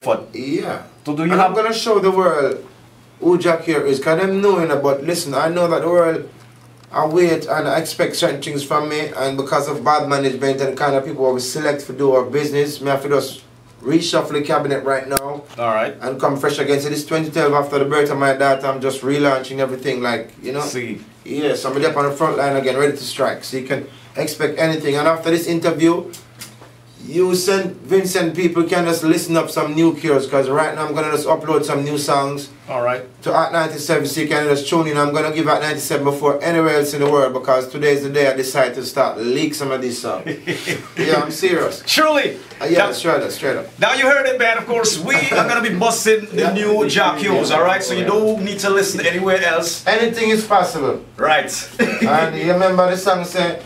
Yeah. So do you I'm going to show the world who Jah Cure is, because I'm knowing about, listen, I know that the world, I wait and I expect certain things from me, and because of bad management and kind of people who we select to do our business, me have to just reshuffle the cabinet right now. Alright. And come fresh again. So this 2012, after the birth of my daughter, I'm just relaunching everything, like, you know. See. Yeah, so I'm up on the front line again, ready to strike. So you can expect anything. And after this interview, you Vincent people can just listen up some new cures, because right now I'm going to just upload some new songs. Alright. To At 97, so you can just tune in. I'm going to give At 97 before anywhere else in the world, because today is the day I decide to start leak some of these songs. Yeah, I'm serious. Truly. Yeah, straight up. Now you heard it, man. Of course, we are going to be busting the new Jah Cures, alright? So you don't need to listen anywhere else. Anything is possible. Right. And you remember the song say,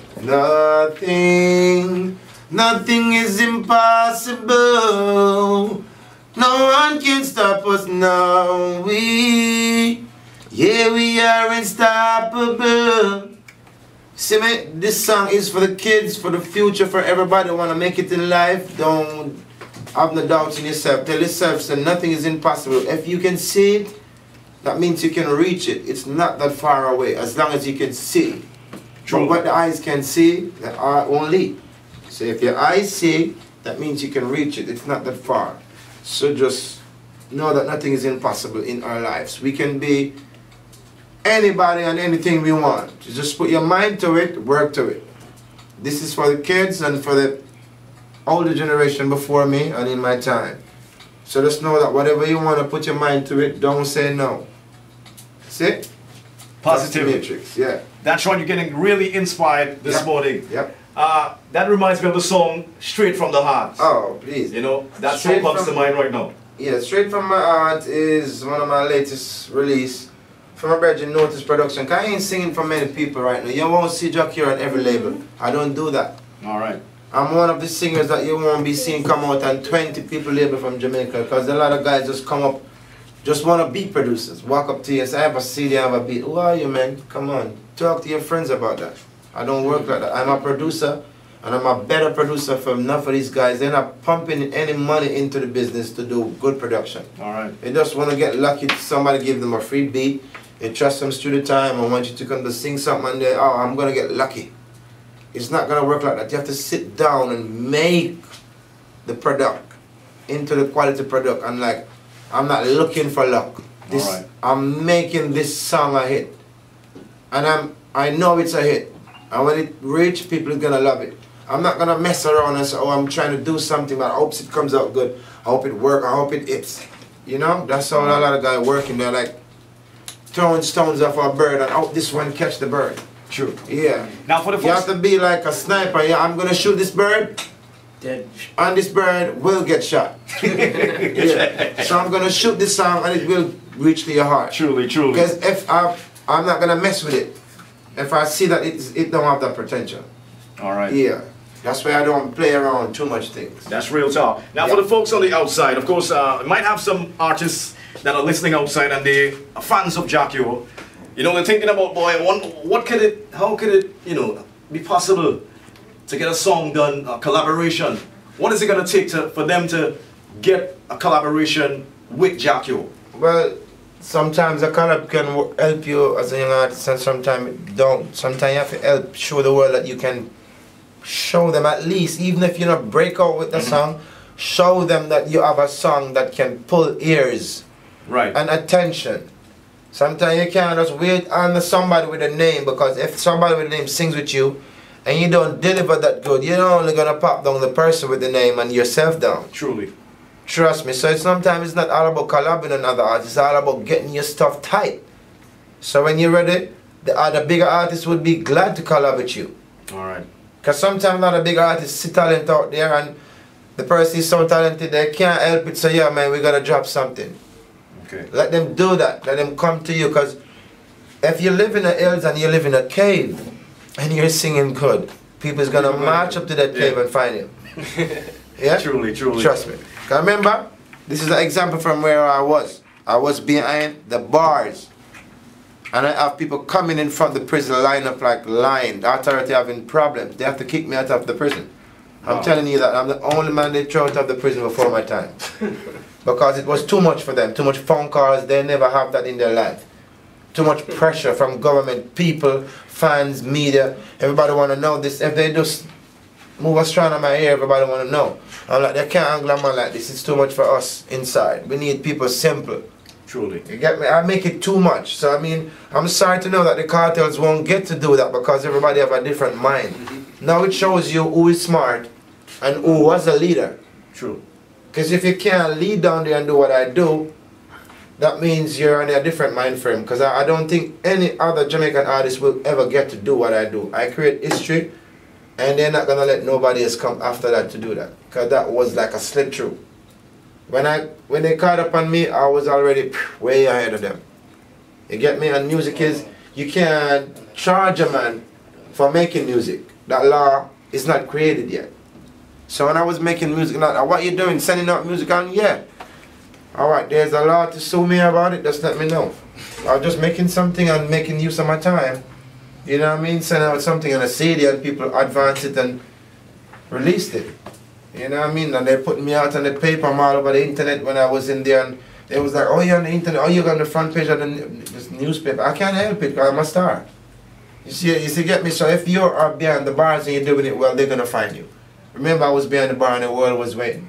nothing is impossible. No one can stop us now. We are unstoppable. See me, this song is for the kids, for the future, for everybody who want to make it in life. Don't have no doubts in yourself. Tell yourself that nothing is impossible. If you can see it, that means you can reach it. It's not that far away, as long as you can see. From what the eyes can see, the eye only. So if your eyes see, that means you can reach it. It's not that far. So just know that nothing is impossible in our lives. We can be anybody and anything we want. Just put your mind to it, work to it. This is for the kids and for the older generation before me and in my time. So just know that whatever you want to put your mind to it, don't say no. See? Positive. Matrix, yeah. That's why you're getting really inspired this morning. Yep. That reminds me of the song Straight from the Heart. Oh, please. You know, that song comes to mind right now. Yeah, Straight from My Heart is one of my latest release from my brother Notice Production. Cause I ain't singing for many people right now. You won't see Jah Cure on every label. I don't do that. Alright. I'm one of the singers that you won't be seeing come out on 20 people label from Jamaica, because a lot of guys just come up, just want to be producers. Walk up to you and say, I have a CD, I have a beat. Who are you, man? Come on. Talk to your friends about that. I don't work like that. I'm a producer, and I'm a better producer for enough of these guys. They're not pumping any money into the business to do good production. Alright. They just want to get lucky. Somebody give them a free beat. They trust some studio time. I want you to come to sing something and they, oh, I'm going to get lucky. It's not going to work like that. You have to sit down and make the product into the quality product. And like, I'm not looking for luck. I'm making this song a hit. And I know it's a hit. And when it reaches, people are going to love it. I'm not going to mess around and say, oh, I'm trying to do something, but I hope it comes out good. I hope it works. I hope it hits. You know? That's how a lot of guys working. They're like throwing stones off a bird and hope this one catch the bird. True. Yeah. Now for the you have to be like a sniper. Yeah, I'm going to shoot this bird. Dead. And this bird will get shot. Yeah. So I'm going to shoot this song and it will reach to your heart. Truly. Because if I'm not going to mess with it. If I see that it don't have that potential. Alright. Yeah. That's why I don't play around too much things. That's real talk. Now for the folks on the outside, of course, might have some artists that are listening outside and they are fans of Jah Cure. You know, they're thinking about, boy, how could it, you know, be possible to get a song done, a collaboration? What is it going to take for them to get a collaboration with Jah Cure? Well, sometimes a collab can help you as a young artist and sometimes it don't. Sometimes you have to help show the world that you can show them at least, even if you don't break out with the song, show them that you have a song that can pull ears and attention. Sometimes you can't just wait on somebody with a name, because if somebody with a name sings with you and you don't deliver that good, you're only going to pop down the person with the name and yourself down. Truly. Trust me. So sometimes it's not all about collabing with another artist, it's all about getting your stuff tight. So when you're ready, the other bigger artists would be glad to collab with you. Alright. Because sometimes not a bigger artist see talent out there and the person is so talented they can't help it. So yeah, man, we got to drop something. Okay. Let them do that. Let them come to you, because if you live in the hills and you live in a cave and you're singing good, people's going to march up to that cave and find you. Yeah? Truly. Trust me. Because remember, this is an example from where I was. I was behind the bars. And I have people coming in front of the prison line up like line. The authority having problems. They have to kick me out of the prison. I'm telling you that I'm the only man they throw out of the prison before my time. Because it was too much for them, too much phone calls, they never have that in their life. Too much pressure from government, people, fans, media, everybody want to know this. If they just move a strand on my hair, everybody want to know. I'm like, they can't angle a man like this, it's too much for us inside. We need people simple. Truly. You get me? I make it too much. So I mean, I'm sorry to know that the cartels won't get to do that because everybody have a different mind. Now it shows you who is smart and who was a leader. True. Because if you can't lead down there and do what I do, that means you're in a different mind frame. Because I don't think any other Jamaican artist will ever get to do what I do. I create history, and they're not going to let nobody else come after that to do that. Because that was like a slip through. When they caught up on me, I was already way ahead of them. You get me? And music is, you can't charge a man for making music. That law is not created yet. So when I was making music, what you doing? Sending out music on? Yeah. Alright, there's a law to sue me about it, just let me know. I was just making something and making use of my time. You know what I mean? Sending out something on a CD and people advance it and released it. You know what I mean? And they're putting me out on the paper, I'm all over the internet when I was in there, and they was like, oh, you're on the internet, oh, you're on the front page of this newspaper. I can't help it because I'm a star. You see, get me? So if you're behind the bars and you're doing it well, they're going to find you. Remember, I was behind the bar and the world was waiting.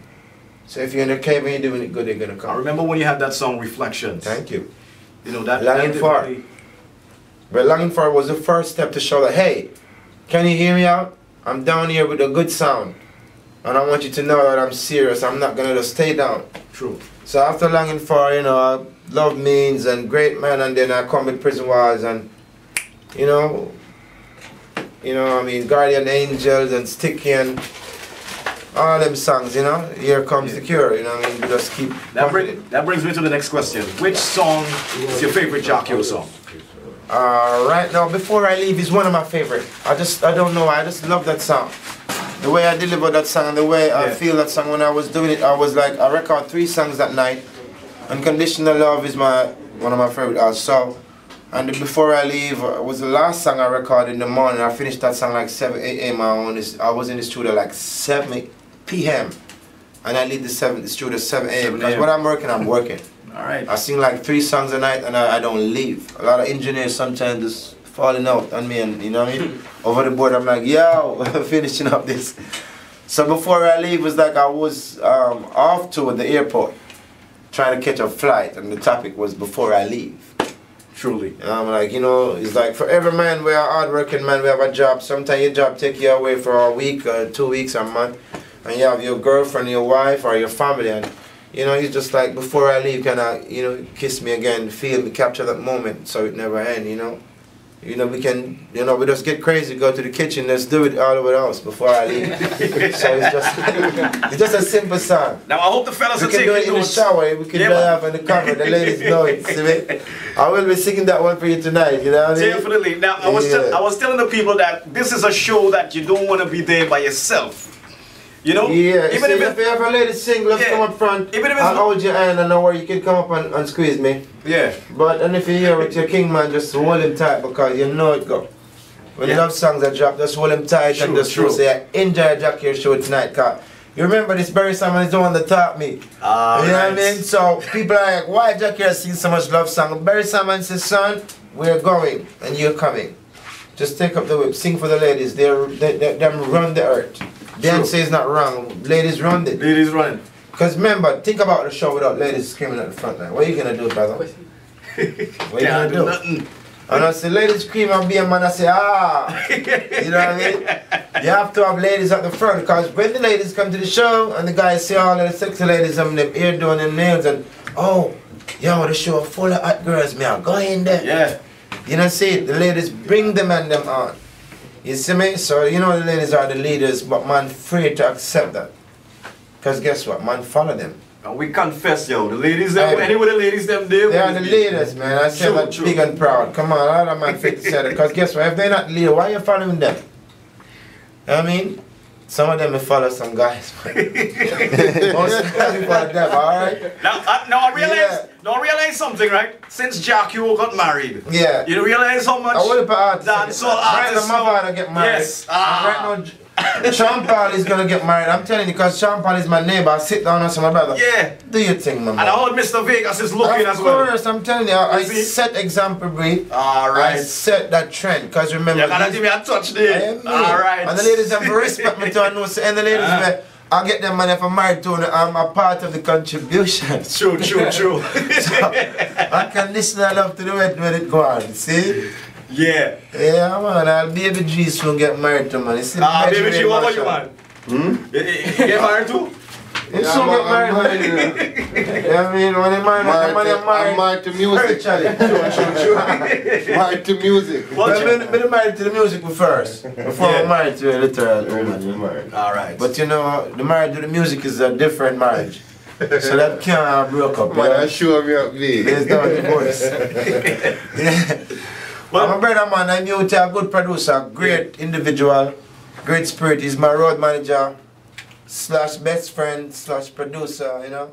So if you're in the cave and you're doing it good, they're going to come. I remember when you had that song, Reflections. Thank you. You know, that... Longing For. But Longing For was the first step to show that, hey, can you hear me out? I'm down here with a good sound. And I want you to know that I'm serious. I'm not going to just stay down. True. So after Longing For, you know, Love Means and Great Man, and then I come with Prison Walls and, you know, I mean, Guardian Angels and Sticky and all them songs, you know. Here Comes the Cure, you know what I mean? We just keep... That brings me to the next question. Which song is your favorite Jah Cure song? Right now, Before I Leave is one of my favorite. I don't know, I just love that song. The way I deliver that song, the way I feel that song when I was doing it, I was like, I record 3 songs that night. Unconditional Love is one of my favorite also. And Before I Leave was the last song I recorded in the morning. I finished that song like 7 a.m. I was in the studio like 7 p.m. And I leave the studio 7 a.m. because when I'm working. Alright. I sing like 3 songs a night and I don't leave. A lot of engineers sometimes just falling out on me, and you know what I mean? Over the board I'm like, yo, finishing up this. So Before I Leave was like I was off to the airport trying to catch a flight, and the topic was Before I Leave. Truly. And I'm like, you know, it's like for every man, we are hard-working man, we have a job. Sometimes your job take you away for a week, or 2 weeks, a month, and you have your girlfriend, your wife, or your family, and you know, it's just like, before I leave, can I, you know, kiss me again, feel me, capture that moment, so it never ends, you know. You know, we can, you know, we just get crazy, go to the kitchen, let's do it all over the house before I leave. So it's just a simple song. Now I hope the fellas are taking notes. We can do it in the shower, we can laugh on the cover, the ladies know it, see me? I will be singing that one for you tonight, you know what I mean? Definitely. Now I was telling the people that this is a show that you don't want to be there by yourself. You know? Yeah, even if you have a lady sing, let's come up front. Even if I'll hold your hand and know where you can come up and squeeze me. Yeah. But and if you're here with your king man, just hold him tight because you know it go. When love songs are dropped, just hold him tight and just say, enjoy Jah Cure show tonight, cause you remember this Barry Simon is the one that taught me. You know what I mean? So people are like, why Jah Cure sing so much love song? Barry Simon says, son, we're going and you're coming. Just take up the whip, sing for the ladies. They run the earth. Beyonce is not wrong. Ladies run it. Ladies run it. Because remember, think about the show without ladies screaming at the front line. What are you going to do, brother? What are you going to do? Nothing. And I say, ladies scream and be a man, I say, ah. You know what I mean? You have to have ladies at the front because when the ladies come to the show and the guys see all of the sexy ladies and them ear doing them nails and, oh, yo, the show full of hot girls, man. Go in there. Yeah. You know, see, the ladies bring them and them on. You see me? So, you know, the ladies are the leaders, but man, afraid to accept that. Because guess what? Man, follow them. And we confess, yo, the ladies, them, anyway, the ladies, them, they are the leaders, man. I say that big and proud. Come on, all of man fit to say that. Because guess what? If they're not leader, why are you following them? You know what I mean? Some of them will follow some guys. Most of them follow them, alright? Now I realize something, right? Since Jah Cure got married. Yeah. You realize how much dancehall artists now. Get married. Yes. Right now, Sean Paul is gonna get married. I'm telling you, because Sean Paul is my neighbor. I sit down and say, my brother, Yeah. do your thing, man. And I heard Mr. Vegas is looking as well. Of course, I'm telling you, I see? set example, Bree. Alright. I set that trend, because remember, You're gonna give me a touch there. Alright. and the ladies have to respect me to I know, and the ladies, I get them money if I'm married to them, I'm a part of the contribution. True. So, I can listen and love to the way when it go on, see? Yeah. Yeah, man, I'll baby G soon get married to, man. Baby G, what about you, man? You get married too? You soon get married, man. Yeah, I mean, when you're married, I'm married to music. True. Married to music. Well, I'm married to the music first, before I'm married to a literal woman. Alright. But you know, the marriage to the music is a different marriage. So that can't broke up. Man, I show me up, me. There's no divorce. Well, my brother, man, I knew a good producer, great individual, great spirit. He's my road manager, / best friend / producer, you know.